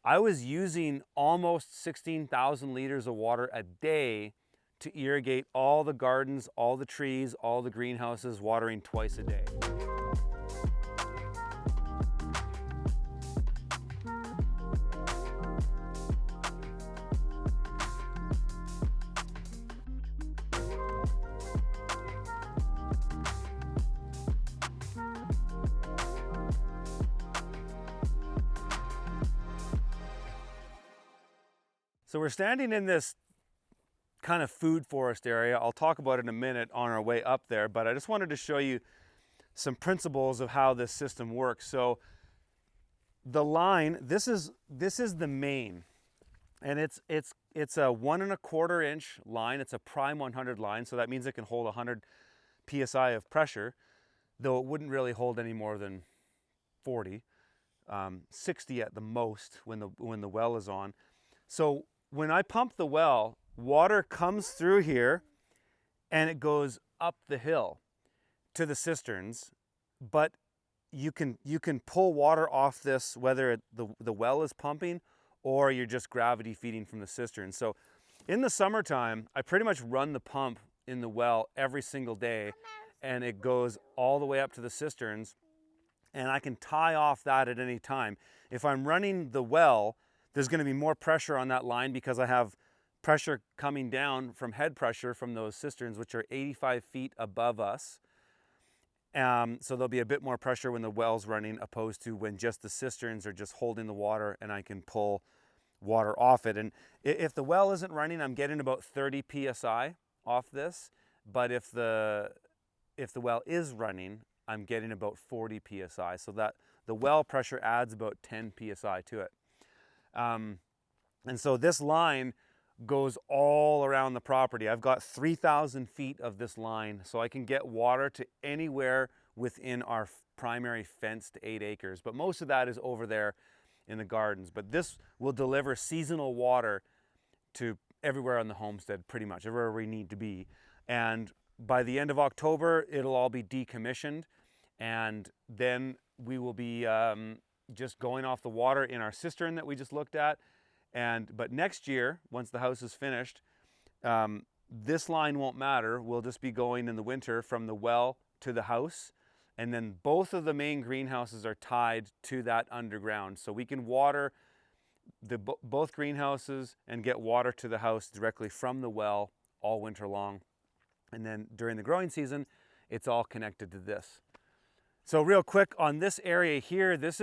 I was using almost 16,000 liters of water a day to irrigate all the gardens, all the trees, all the greenhouses, watering twice a day. So we're standing in this kind of food forest area. I'll talk about it in a minute on our way up there, but I just wanted to show you some principles of how this system works. So the line, this is the main, and it's a 1¼ inch line. It's a prime 100 line, so that means it can hold 100 psi of pressure, though it wouldn't really hold any more than 40, 60 at the most when the well is on. So when I pump the well, water comes through here and it goes up the hill to the cisterns, but you can pull water off this whether the well is pumping or you're just gravity feeding from the cistern. So in the summertime, I pretty much run the pump in the well every single day, and it goes all the way up to the cisterns, and I can tie off that at any time. If I'm running the well, there's going to be more pressure on that line because I have pressure coming down from head pressure from those cisterns, which are 85 feet above us. So there'll be a bit more pressure when the well's running, opposed to when just the cisterns are just holding the water and I can pull water off it. And if the well isn't running, I'm getting about 30 psi off this. But if the well is running, I'm getting about 40 psi. So that the well pressure adds about 10 psi to it. And so this line goes all around the property. I've got 3,000 feet of this line, so I can get water to anywhere within our primary fenced 8 acres. But most of that is over there in the gardens. But this will deliver seasonal water to everywhere on the homestead, pretty much everywhere we need to be. And by the end of October, it'll all be decommissioned, and then we will be just going off the water in our cistern that we just looked at. But next year, once the house is finished, this line won't matter. We'll just be going in the winter from the well to the house, and then both of the main greenhouses are tied to that underground, so we can water both greenhouses and get water to the house directly from the well all winter long. And then during the growing season, it's all connected to this. So real quick on this area here, this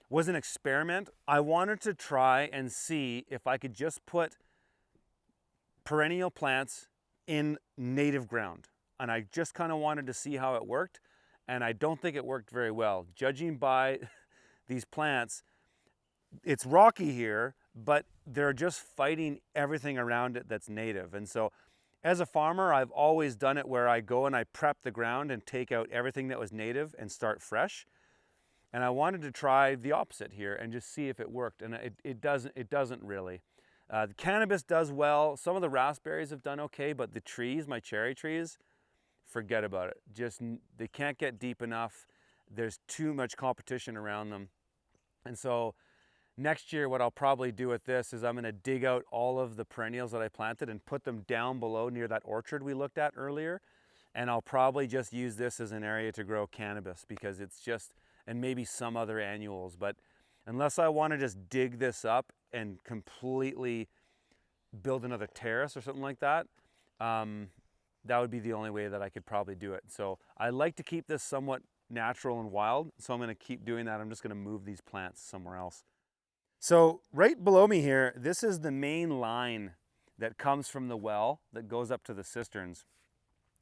was an experiment. I wanted to try and see if I could just put perennial plants in native ground. And I just kind of wanted to see how it worked. And I don't think it worked very well. Judging by these plants, it's rocky here, but they're just fighting everything around it that's native. And so as a farmer, I've always done it where I go and I prep the ground and take out everything that was native and start fresh. And I wanted to try the opposite here and just see if it worked. And it doesn't really. The cannabis does well. Some of the raspberries have done okay, but the trees, my cherry trees, forget about it. They can't get deep enough. There's too much competition around them. And so next year, what I'll probably do with this is I'm going to dig out all of the perennials that I planted and put them down below near that orchard we looked at earlier. And I'll probably just use this as an area to grow cannabis, because it's just, and maybe some other annuals. But unless I want to just dig this up and completely build another terrace or something like that, that would be the only way that I could probably do it. So I like to keep this somewhat natural and wild. So I'm going to keep doing that. I'm just going to move these plants somewhere else. So right below me here, this is the main line that comes from the well that goes up to the cisterns.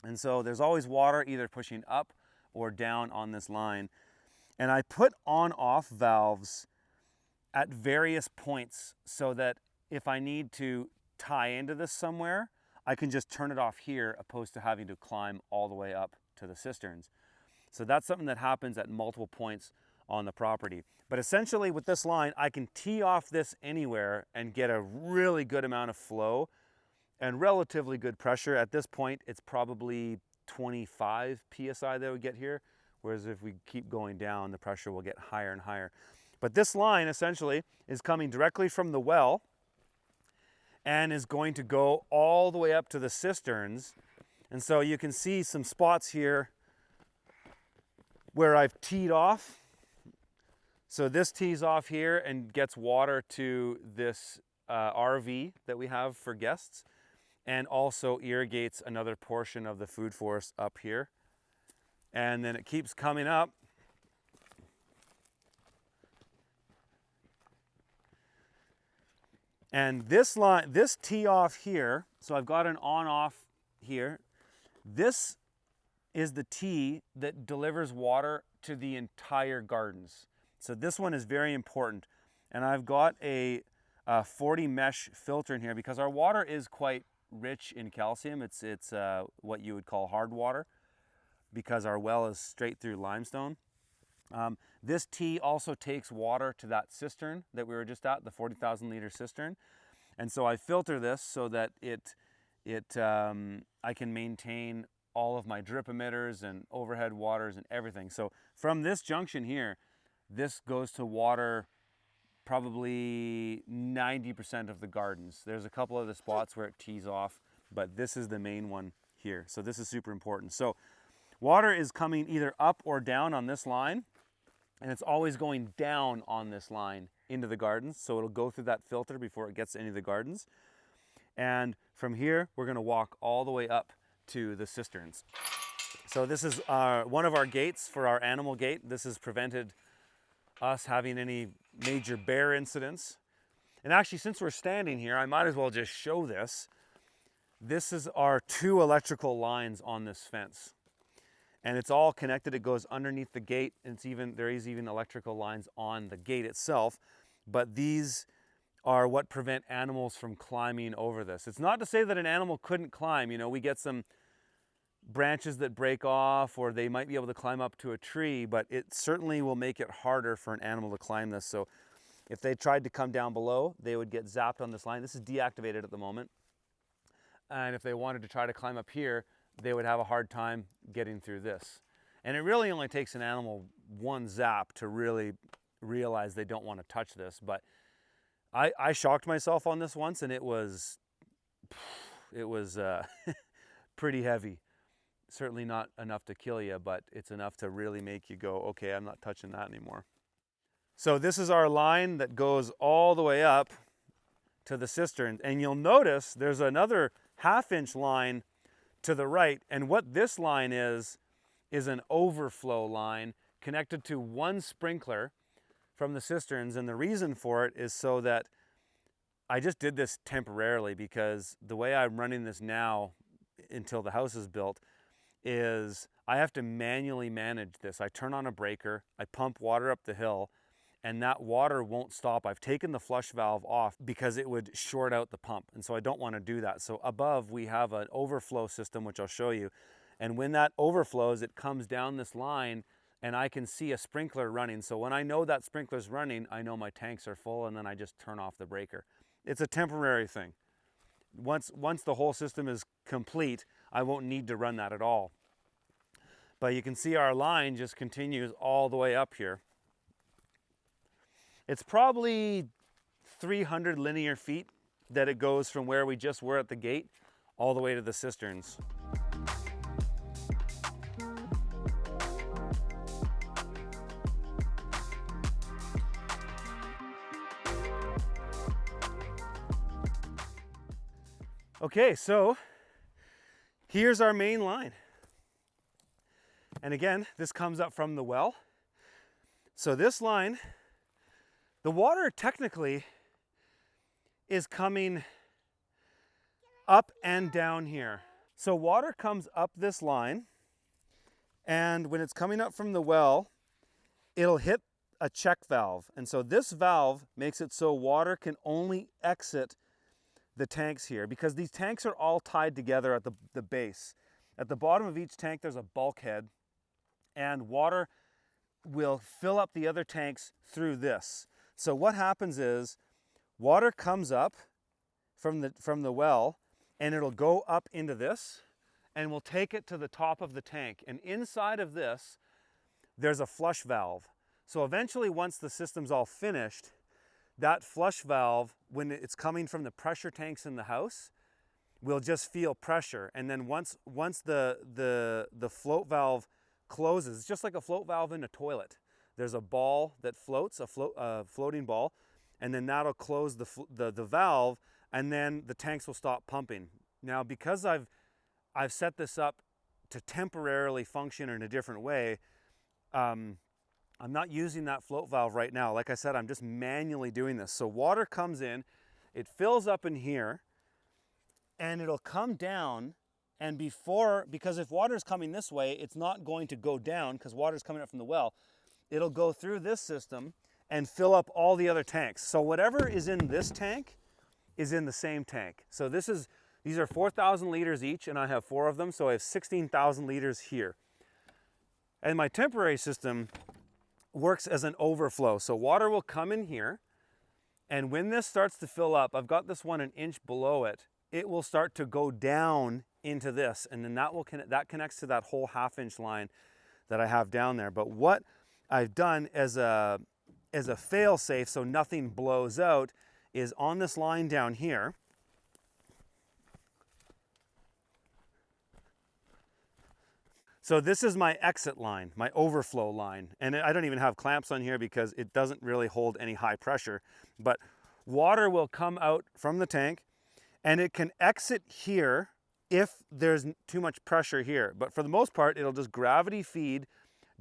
And so there's always water either pushing up or down on this line. And I put on-off valves at various points so that if I need to tie into this somewhere, I can just turn it off here, opposed to having to climb all the way up to the cisterns. So that's something that happens at multiple points on the property. But essentially with this line, I can tee off this anywhere and get a really good amount of flow and relatively good pressure. At this point, it's probably 25 psi that we get here. Whereas if we keep going down, the pressure will get higher and higher. But this line essentially is coming directly from the well and is going to go all the way up to the cisterns. And so you can see some spots here where I've teed off. So this tees off here and gets water to this RV that we have for guests, and also irrigates another portion of the food forest up here. And then it keeps coming up. And this line, this tee off here, so I've got an on-off here. This is the tee that delivers water to the entire gardens. So this one is very important. And I've got a 40 mesh filter in here because our water is quite rich in calcium. It's what you would call hard water because our well is straight through limestone. This tee also takes water to that cistern that we were just at, the 40,000 liter cistern. And so I filter this so that I can maintain all of my drip emitters and overhead waters and everything. So from this junction here, this goes to water probably 90% of the gardens. There's a couple of the spots where it tees off, but this is the main one here. So this is super important. So water is coming either up or down on this line, and it's always going down on this line into the gardens. So it'll go through that filter before it gets to any of the gardens. And from here, we're gonna walk all the way up to the cisterns. So this is one of our gates for our animal gate. This has prevented us having any major bear incidents. And actually, since we're standing here, I might as well just show this. This is our 2 electrical lines on this fence. And it's all connected. It goes underneath the gate. And there is even electrical lines on the gate itself. But these are what prevent animals from climbing over this. It's not to say that an animal couldn't climb. You know, we get some branches that break off, or they might be able to climb up to a tree, but it certainly will make it harder for an animal to climb this. So if they tried to come down below, they would get zapped on this line. This is deactivated at the moment. And if they wanted to try to climb up here, they would have a hard time getting through this. And it really only takes an animal one zap to really realize they don't want to touch this. But I shocked myself on this once, and it was pretty heavy. Certainly not enough to kill you, but it's enough to really make you go, okay, I'm not touching that anymore. So this is our line that goes all the way up to the cistern. And you'll notice there's another 1/2 inch line to the right. And what this line is an overflow line connected to one sprinkler from the cisterns. And the reason for it is so that I just did this temporarily, because the way I'm running this now until the house is built is I have to manually manage this. I turn on a breaker, I pump water up the hill, and that water won't stop. I've taken the flush valve off because it would short out the pump, and so I don't want to do that. So above we have an overflow system, which I'll show you, and when that overflows, it comes down this line and I can see a sprinkler running. So when I know that sprinkler's running, I know my tanks are full, and then I just turn off the breaker. It's a temporary thing. Once the whole system is complete, I won't need to run that at all. But you can see our line just continues all the way up here. It's probably 300 linear feet that it goes from where we just were at the gate all the way to the cisterns. Okay, so here's our main line. And again, this comes up from the well. So this line, the water technically is coming up and down here. So water comes up this line, and when it's coming up from the well, it'll hit a check valve. And so this valve makes it so water can only exit the tanks here, because these tanks are all tied together at the base. At the bottom of each tank, there's a bulkhead, and water will fill up the other tanks through this. So what happens is water comes up from the well, and it'll go up into this, and we'll take it to the top of the tank. And inside of this, there's a flush valve. So eventually, once the system's all finished, that flush valve, when it's coming from the pressure tanks in the house, will just feel pressure. And then once the float valve closes, it's just like a float valve in a toilet. There's a ball that floats, a floating ball, and then that'll close the valve, and then the tanks will stop pumping. Now, because I've set this up to temporarily function in a different way, I'm not using that float valve right now. Like I said, I'm just manually doing this. So water comes in, it fills up in here, and it'll come down. And because if water is coming this way, it's not going to go down because water is coming up from the well. It'll go through this system and fill up all the other tanks. So whatever is in this tank is in the same tank. So these are 4,000 liters each, and I have 4 of them, so I have 16,000 liters here. And my temporary system works as an overflow. So water will come in here, and when this starts to fill up, I've got this one an inch below it, it will start to go down into this, and then that connects to that whole half-inch line that I have down there. But what I've done as a fail-safe, so nothing blows out, is on this line down here, so this is my exit line, my overflow line. And I don't even have clamps on here because it doesn't really hold any high pressure. But water will come out from the tank, and it can exit here if there's too much pressure here. But for the most part, it'll just gravity feed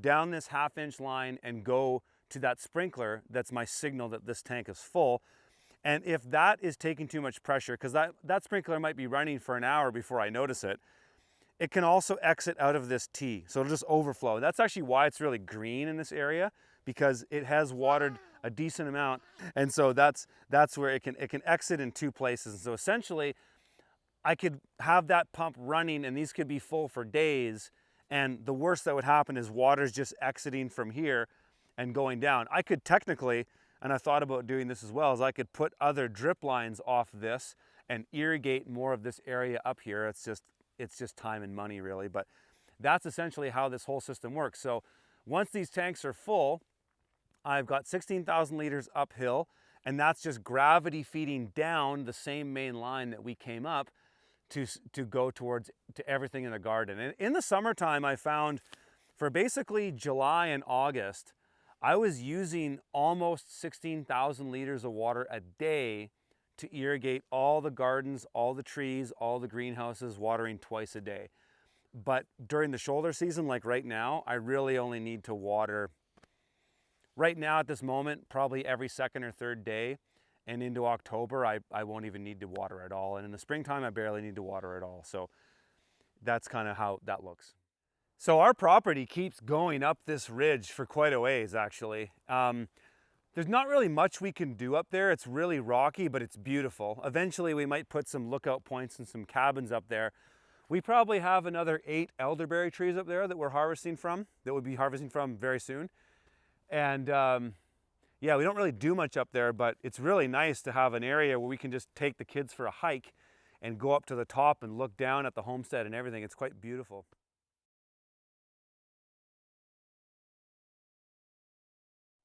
down this half-inch line and go to that sprinkler that's my signal that this tank is full. And if that is taking too much pressure, because that sprinkler might be running for an hour before I notice it, it can also exit out of this T. So it'll just overflow. That's actually why it's really green in this area, because it has watered a decent amount. And so that's where it can exit in 2 places. And so essentially, I could have that pump running and these could be full for days. And the worst that would happen is water's just exiting from here and going down. I could technically, and I thought about doing this as well, is I could put other drip lines off this and irrigate more of this area up here. It's just time and money really, but that's essentially how this whole system works. So once these tanks are full, I've got 16,000 liters uphill, and that's just gravity feeding down the same main line that we came up to go to everything in the garden. And in the summertime, I found for basically July and August, I was using almost 16,000 liters of water a day to irrigate all the gardens, all the trees, all the greenhouses, watering twice a day. But during the shoulder season, like right now, I really only need to water, right now at this moment, probably every second or third day. And into October, I won't even need to water at all. And in the springtime, I barely need to water at all. So that's kind of how that looks. So our property keeps going up this ridge for quite a ways, actually. There's not really much we can do up there. It's really rocky, but it's beautiful. Eventually, we might put some lookout points and some cabins up there. We probably have another 8 elderberry trees up there that we're harvesting from, that we'll be harvesting from very soon. And yeah, we don't really do much up there, but it's really nice to have an area where we can just take the kids for a hike and go up to the top and look down at the homestead and everything. It's quite beautiful.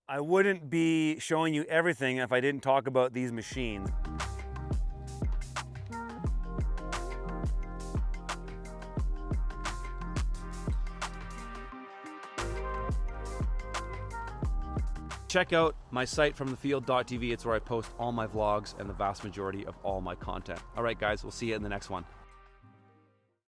I wouldn't be showing you everything if I didn't talk about these machines. Check out my site fromthefield.tv. It's where I post all my vlogs and the vast majority of all my content. All right, guys, we'll see you in the next one.